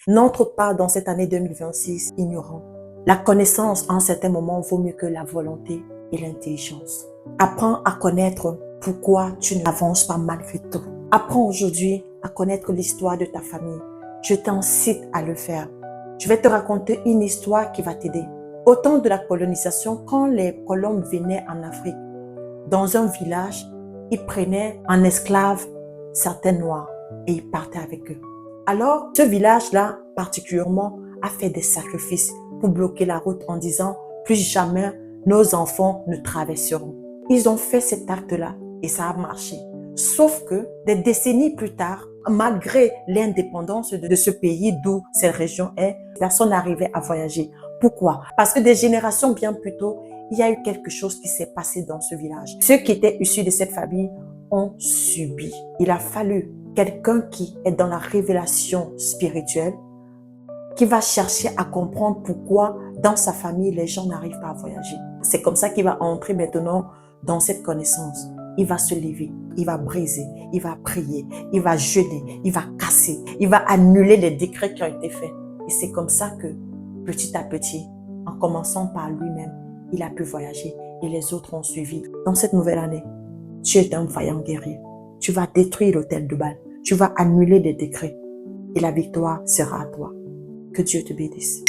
N'entre pas dans cette année 2026 ignorant. La connaissance, en certains moments, vaut mieux que la volonté et l'intelligence. Apprends à connaître pourquoi tu n'avances pas malgré tout. Apprends aujourd'hui à connaître l'histoire de ta famille. Je t'incite à le faire. Je vais te raconter une histoire qui va t'aider. Au temps de la colonisation, quand les colons venaient en Afrique, dans un village, ils prenaient en esclave certains noirs et ils partaient avec eux. Alors, ce village-là, particulièrement, a fait des sacrifices pour bloquer la route en disant « plus jamais nos enfants ne traverseront ». Ils ont fait cet acte-là et ça a marché. Sauf que des décennies plus tard, malgré l'indépendance de ce pays d'où cette région est, personne n'arrivait à voyager. Pourquoi? Parce que des générations bien plus tôt, il y a eu quelque chose qui s'est passé dans ce village. Ceux qui étaient issus de cette famille ont subi. Il a fallu quelqu'un qui est dans la révélation spirituelle, qui va chercher à comprendre pourquoi dans sa famille, les gens n'arrivent pas à voyager. C'est comme ça qu'il va entrer maintenant dans cette connaissance. Il va se lever, il va briser, il va prier, il va jeûner, il va casser, il va annuler les décrets qui ont été faits. Et c'est comme ça que, petit à petit, en commençant par lui-même, il a pu voyager et les autres ont suivi. Dans cette nouvelle année, tu es un vaillant guerrier. Tu vas détruire l'hôtel de Baal. Tu vas annuler les décrets et la victoire sera à toi. Que Dieu te bénisse.